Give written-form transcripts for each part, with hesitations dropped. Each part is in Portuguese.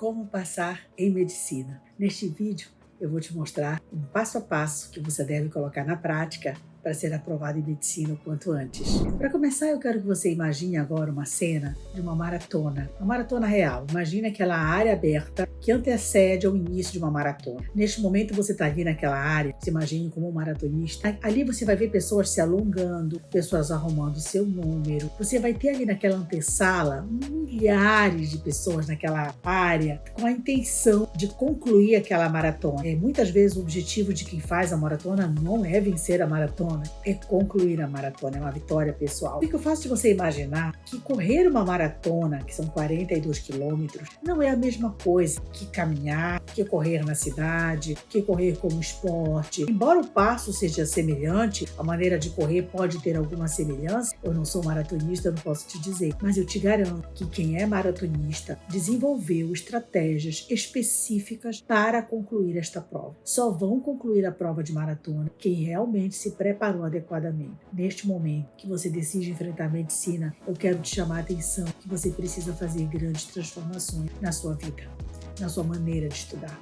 Como passar em medicina. Neste vídeo eu vou te mostrar um passo a passo que você deve colocar na prática para ser aprovado em medicina o quanto antes. Para começar, eu quero que você imagine agora uma cena de uma maratona real. Imagine aquela área aberta que antecede ao início de uma maratona. Neste momento você está ali naquela área, se imagine como um maratonista. Ali você vai ver pessoas se alongando, pessoas arrumando seu número. Você vai ter ali naquela antessala milhares de pessoas naquela área com a intenção de concluir aquela maratona. Muitas vezes o objetivo de quem faz a maratona não é vencer a maratona, é concluir a maratona, é uma vitória pessoal. Fica fácil de você imaginar que correr uma maratona, que são 42 quilômetros, não é a mesma coisa que caminhar, que correr na cidade, que correr como esporte. Embora o passo seja semelhante, a maneira de correr pode ter alguma semelhança. Eu não sou maratonista, eu não posso te dizer, mas eu te garanto que quem é maratonista desenvolveu estratégias específicas para concluir esta prova. Só vão concluir a prova de maratona quem realmente se preparou adequadamente. Neste momento que você decide enfrentar a medicina, eu quero te chamar a atenção que você precisa fazer grandes transformações na sua vida, na sua maneira de estudar.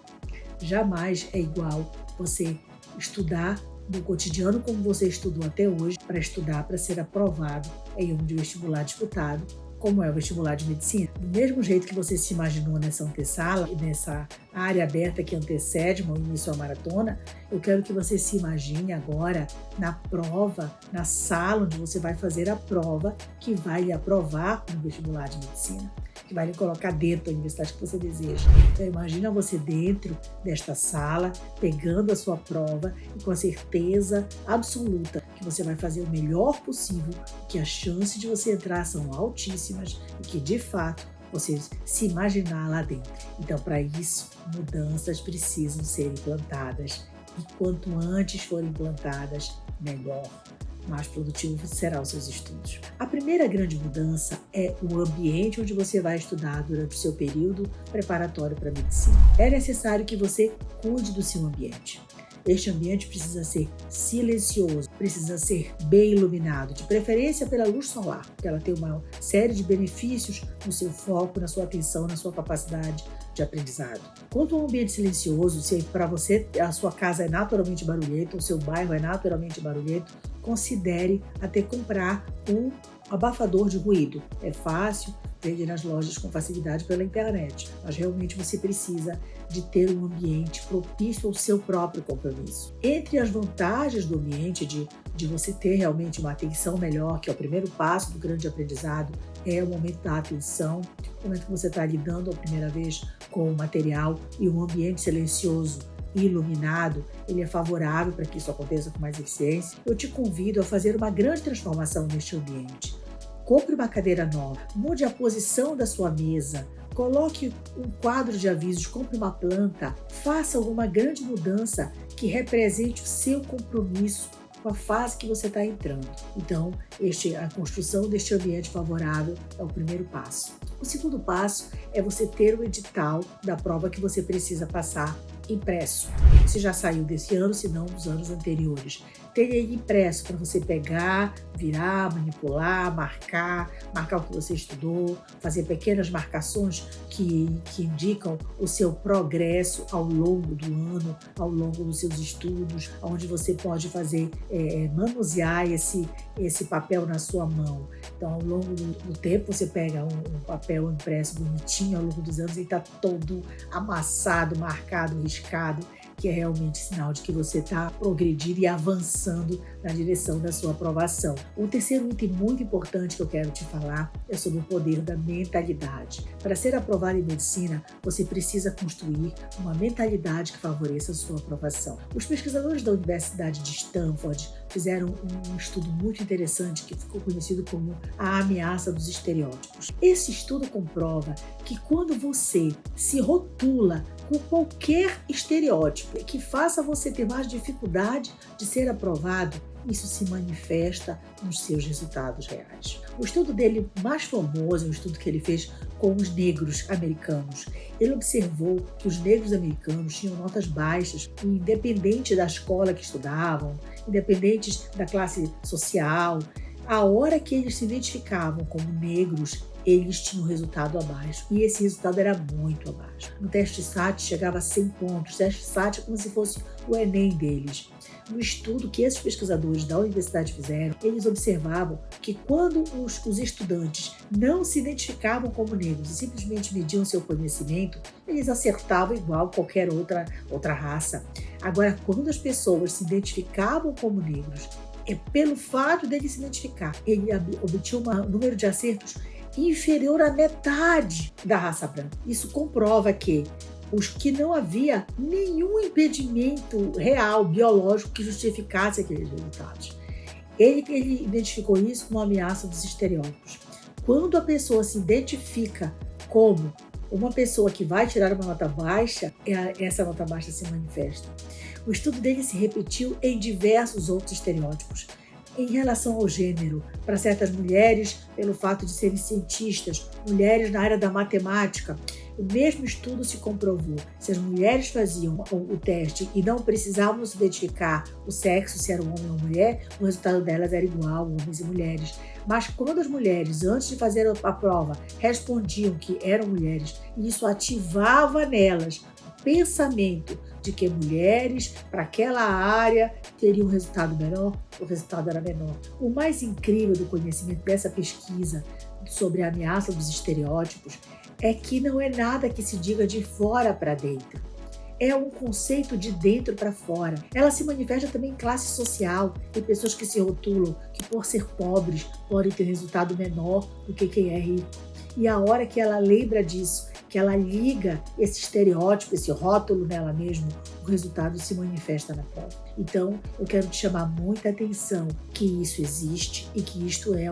Jamais é igual você estudar no cotidiano como você estudou até hoje para estudar para ser aprovado em um vestibular disputado, como é o vestibular de medicina. Do mesmo jeito que você se imaginou nessa antessala, nessa área aberta que antecede o início da maratona, eu quero que você se imagine agora na prova, na sala onde você vai fazer a prova que vai lhe aprovar no vestibular de medicina, que vai lhe colocar dentro da universidade que você deseja. Então imagina você dentro desta sala, pegando a sua prova e com a certeza absoluta que você vai fazer o melhor possível, que as chances de você entrar são altíssimas e que de fato você se imaginar lá dentro. Então, para isso, mudanças precisam ser implantadas e quanto antes forem implantadas, melhor. Mais produtivo serão os seus estudos. A primeira grande mudança é o ambiente onde você vai estudar durante o seu período preparatório para a medicina. É necessário que você cuide do seu ambiente. Este ambiente precisa ser silencioso, precisa ser bem iluminado, de preferência pela luz solar, porque ela tem uma série de benefícios no seu foco, na sua atenção, na sua capacidade de aprendizado. Quanto ao ambiente silencioso, se para você a sua casa é naturalmente barulhenta, o seu bairro é naturalmente barulhento, considere até comprar um abafador de ruído. É fácil, vende nas lojas com facilidade pela internet, mas realmente você precisa de ter um ambiente propício ao seu próprio compromisso. Entre as vantagens do ambiente, de você ter realmente uma atenção melhor, que é o primeiro passo do grande aprendizado, é o momento da atenção, o momento que você está lidando a primeira vez com o material, e um ambiente silencioso e iluminado, ele é favorável para que isso aconteça com mais eficiência. Eu te convido a fazer uma grande transformação neste ambiente. Compre uma cadeira nova, mude a posição da sua mesa, coloque um quadro de avisos, compre uma planta, faça alguma grande mudança que represente o seu compromisso com a fase que você está entrando. Então, a construção deste ambiente favorável é o primeiro passo. O segundo passo é você ter o edital da prova que você precisa passar impresso. Se já saiu desse ano, se não dos anos anteriores. Tenha ele impresso para você pegar, virar, manipular, marcar o que você estudou, fazer pequenas marcações que indicam o seu progresso ao longo do ano, ao longo dos seus estudos, onde você pode fazer, manusear esse papel na sua mão. Então, ao longo do tempo, você pega um papel impresso bonitinho, ao longo dos anos ele está todo amassado, marcado, riscado, que é realmente sinal de que você está progredindo e avançando na direção da sua aprovação. O terceiro item muito importante que eu quero te falar é sobre o poder da mentalidade. Para ser aprovado em medicina, você precisa construir uma mentalidade que favoreça a sua aprovação. Os pesquisadores da Universidade de Stanford fizeram um estudo muito interessante que ficou conhecido como a ameaça dos estereótipos. Esse estudo comprova que quando você se rotula com qualquer estereótipo que faça você ter mais dificuldade de ser aprovado, isso se manifesta nos seus resultados reais. O estudo dele mais famoso é um estudo que ele fez com os negros americanos. Ele observou que os negros americanos tinham notas baixas, independente da escola que estudavam, independentes da classe social. A hora que eles se identificavam como negros, eles tinham resultado abaixo. E esse resultado era muito abaixo. No teste SAT chegava a 100 pontos. O teste SAT é como se fosse o Enem deles. No estudo que esses pesquisadores da universidade fizeram, eles observavam que quando os estudantes não se identificavam como negros e simplesmente mediam seu conhecimento, eles acertavam igual qualquer outra raça. Agora, quando as pessoas se identificavam como negros, pelo fato dele se identificar, ele obtinha um número de acertos inferior à metade da raça branca. Isso comprova que não havia nenhum impedimento real, biológico, que justificasse aqueles resultados. Ele identificou isso como uma ameaça dos estereótipos. Quando a pessoa se identifica como uma pessoa que vai tirar uma nota baixa, essa nota baixa se manifesta. O estudo dele se repetiu em diversos outros estereótipos. Em relação ao gênero, para certas mulheres, pelo fato de serem cientistas, mulheres na área da matemática, o mesmo estudo se comprovou. Se as mulheres faziam o teste e não precisavam se identificar o sexo, se era um homem ou mulher, o resultado delas era igual, homens e mulheres. Mas quando as mulheres, antes de fazer a prova, respondiam que eram mulheres, isso ativava nelas o pensamento de que mulheres para aquela área teriam um resultado menor, o resultado era menor. O mais incrível do conhecimento dessa pesquisa sobre a ameaça dos estereótipos é que não é nada que se diga de fora para dentro. É um conceito de dentro para fora. Ela se manifesta também em classe social. Tem pessoas que se rotulam que por ser pobres podem ter resultado menor do que quem é rico. E a hora que ela lembra disso, que ela liga esse estereótipo, esse rótulo nela mesma, o resultado se manifesta na prova. Então, eu quero te chamar muita atenção que isso existe e que isto é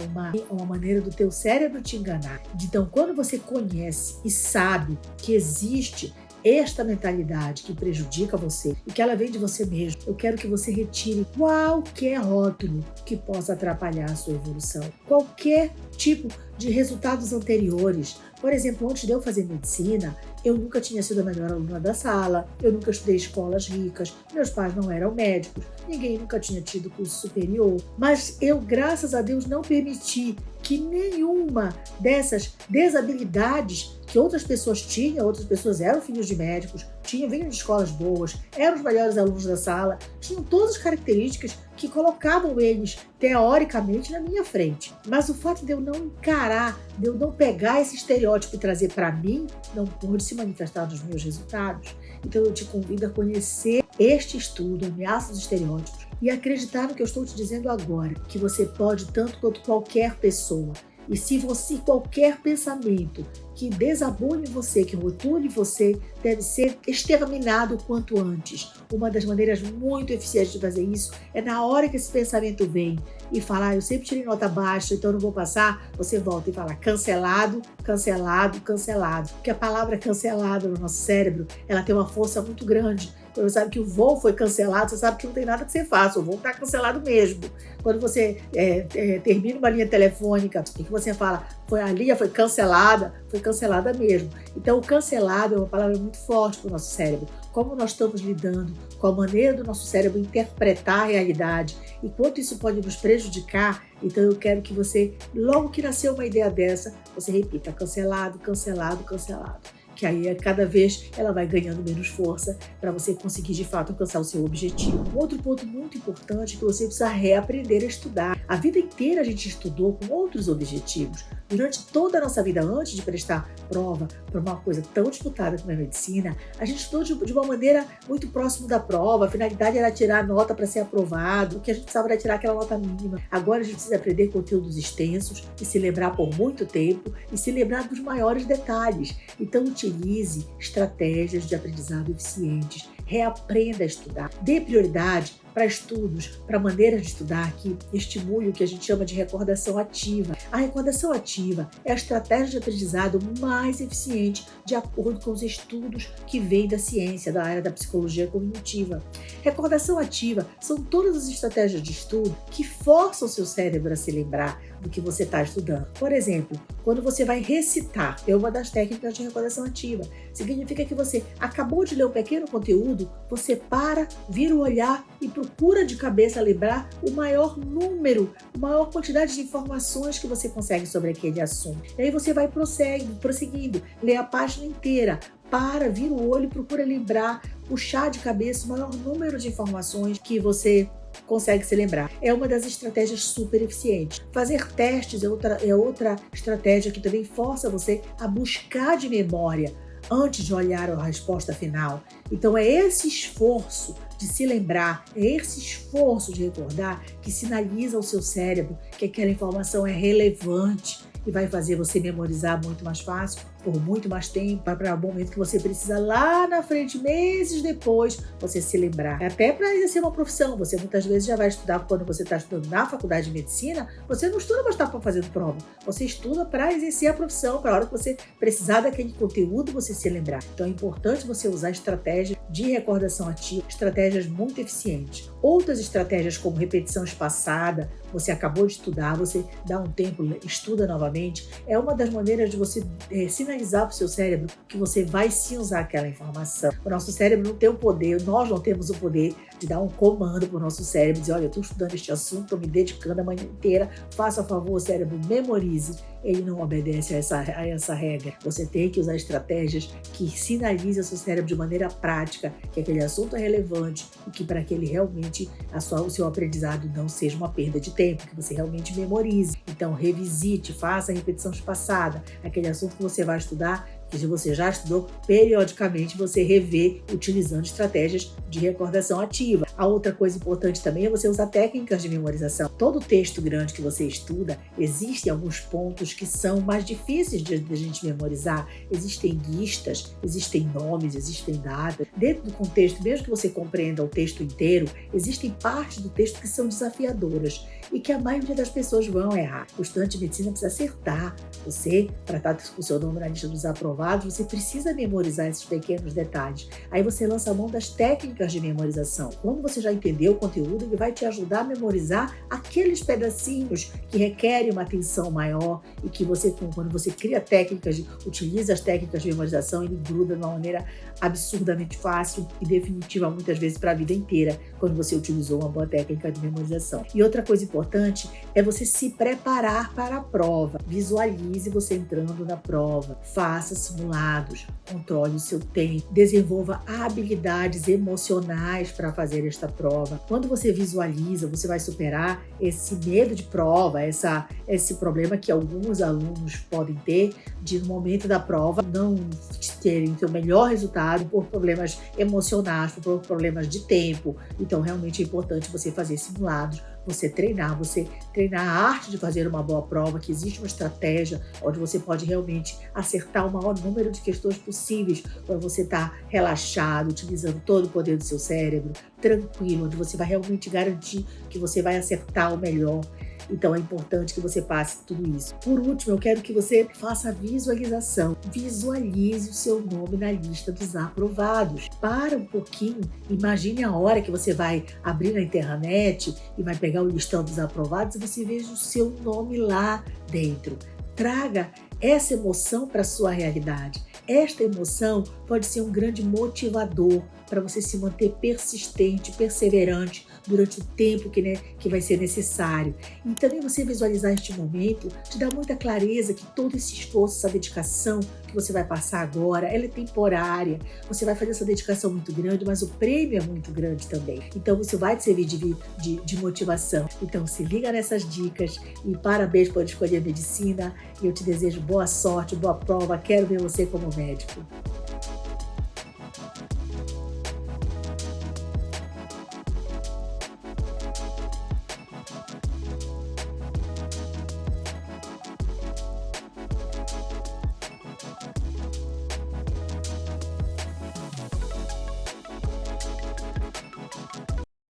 uma maneira do teu cérebro te enganar. Então, quando você conhece e sabe que existe esta mentalidade que prejudica você e que ela vem de você mesmo, eu quero que você retire qualquer rótulo que possa atrapalhar a sua evolução. Qualquer tipo de resultados anteriores. Por exemplo, antes de eu fazer medicina, eu nunca tinha sido a melhor aluna da sala, eu nunca estudei escolas ricas, meus pais não eram médicos, ninguém nunca tinha tido curso superior. Mas eu, graças a Deus, não permiti que nenhuma dessas desabilidades que outras pessoas tinham, outras pessoas eram filhos de médicos, vinham de escolas boas, eram os melhores alunos da sala, tinham todas as características que colocavam eles, teoricamente, na minha frente. Mas o fato de eu não encarar, de eu não pegar esse estereótipo e trazer para mim, não pôde se manifestar nos meus resultados. Então eu te convido a conhecer este estudo, Ameaça dos Estereótipos, e acreditar no que eu estou te dizendo agora, que você pode tanto quanto qualquer pessoa. E se qualquer pensamento que desabone você, que rotule você, deve ser exterminado o quanto antes. Uma das maneiras muito eficientes de fazer isso é na hora que esse pensamento vem e falar, eu sempre tirei nota baixa, então não vou passar, você volta e fala cancelado, cancelado, cancelado. Porque a palavra cancelado no nosso cérebro, ela tem uma força muito grande. Quando você sabe que o voo foi cancelado, você sabe que não tem nada que você faça, o voo está cancelado mesmo. Quando você termina uma linha telefônica e que você fala, a linha foi cancelada mesmo. Então, o cancelado é uma palavra muito forte para o nosso cérebro. Como nós estamos lidando com a maneira do nosso cérebro interpretar a realidade e quanto isso pode nos prejudicar, então eu quero que você, logo que nasceu uma ideia dessa, você repita cancelado, cancelado, cancelado. Que aí cada vez ela vai ganhando menos força para você conseguir de fato alcançar o seu objetivo. Outro ponto muito importante é que você precisa reaprender a estudar. A vida inteira a gente estudou com outros objetivos. Durante toda a nossa vida, antes de prestar prova para uma coisa tão disputada como a medicina, a gente estudou de uma maneira muito próxima da prova. A finalidade era tirar a nota para ser aprovado, o que a gente precisava era tirar aquela nota mínima. Agora a gente precisa aprender conteúdos extensos e se lembrar por muito tempo e se lembrar dos maiores detalhes. Então, utilize estratégias de aprendizado eficientes, reaprenda a estudar, dê prioridade para estudos, para maneiras de estudar que estimule o que a gente chama de recordação ativa. A recordação ativa é a estratégia de aprendizado mais eficiente de acordo com os estudos que vêm da ciência, da área da psicologia cognitiva. Recordação ativa são todas as estratégias de estudo que forçam o seu cérebro a se lembrar do que você está estudando. Por exemplo, quando você vai recitar, é uma das técnicas de recordação ativa. Significa que você acabou de ler um pequeno conteúdo, você para, vira o olhar e procura de cabeça lembrar o maior número, a maior quantidade de informações que você consegue sobre aquele assunto. E aí você vai prosseguindo, lê a página inteira, para, vira o olho e procura lembrar, puxar de cabeça o maior número de informações que você consegue se lembrar. É uma das estratégias super eficientes. Fazer testes é outra estratégia que também força você a buscar de memória antes de olhar a resposta final. Então é esse esforço de se lembrar, é esse esforço de recordar que sinaliza ao seu cérebro que aquela informação é relevante e vai fazer você memorizar muito mais fácil, por muito mais tempo, para o momento que você precisa lá na frente, meses depois, você se lembrar. Até para exercer uma profissão, você muitas vezes já vai estudar, quando você está estudando na faculdade de medicina, você não estuda para estar fazendo prova, você estuda para exercer a profissão, para a hora que você precisar daquele conteúdo, você se lembrar. Então é importante você usar estratégias de recordação ativa, estratégias muito eficientes. Outras estratégias como repetição espaçada, você acabou de estudar, você dá um tempo, estuda novamente, é uma das maneiras de você sinalizar para o seu cérebro que você vai sim usar aquela informação. O nosso cérebro não tem o poder, nós não temos o poder de dar um comando para o nosso cérebro, dizer, olha, eu estou estudando este assunto, estou me dedicando a manhã inteira, faça a favor, cérebro, memorize. Ele não obedece a essa regra. Você tem que usar estratégias que sinalizem ao seu cérebro de maneira prática que aquele assunto é relevante e que para que ele realmente, o seu aprendizado não seja uma perda de tempo, que você realmente memorize. Então, revisite, faça a repetição espaçada. Aquele assunto que você vai estudar, que você já estudou, periodicamente você revê utilizando estratégias de recordação ativa. A outra coisa importante também é você usar técnicas de memorização. Todo texto grande que você estuda, existem alguns pontos que são mais difíceis de a gente memorizar. Existem listas, existem nomes, existem datas. Dentro do contexto, mesmo que você compreenda o texto inteiro, existem partes do texto que são desafiadoras e que a maioria das pessoas vão errar. O estudante de medicina precisa acertar. Você, para estar com o seu nome na lista dos aprovados, você precisa memorizar esses pequenos detalhes. Aí você lança a mão das técnicas de memorização. Quando você já entendeu o conteúdo, ele vai te ajudar a memorizar aqueles pedacinhos que requerem uma atenção maior e que você, quando você cria técnicas, utiliza as técnicas de memorização, ele gruda de uma maneira absurdamente fácil e definitiva, muitas vezes para a vida inteira, quando você utilizou uma boa técnica de memorização. E outra coisa importante é você se preparar para a prova. Visualize você entrando na prova, faça simulados, controle o seu tempo, desenvolva habilidades emocionais para fazer esta prova. Quando você visualiza, você vai superar esse medo de prova, esse problema que alguns alunos podem ter de no momento da prova não terem o seu melhor resultado por problemas emocionais, por problemas de tempo. Então realmente é importante você fazer simulados, você treinar a arte de fazer uma boa prova, que existe uma estratégia onde você pode realmente acertar o maior número de questões possíveis quando você está relaxado, utilizando todo o poder do seu cérebro, tranquilo, onde você vai realmente garantir que você vai acertar o melhor. Então é importante que você passe tudo isso. Por último, eu quero que você faça a visualização. Visualize o seu nome na lista dos aprovados. Para um pouquinho, imagine a hora que você vai abrir na internet e vai pegar o listão dos aprovados e você veja o seu nome lá dentro. Traga essa emoção para a sua realidade. Esta emoção pode ser um grande motivador para você se manter persistente, perseverante durante o tempo que vai ser necessário. E também você visualizar este momento te dá muita clareza que todo esse esforço, essa dedicação que você vai passar agora, ela é temporária. Você vai fazer essa dedicação muito grande, mas o prêmio é muito grande também. Então isso vai te servir de motivação. Então se liga nessas dicas e parabéns por escolher a medicina. E eu te desejo boa sorte, boa prova. Quero ver você como médico.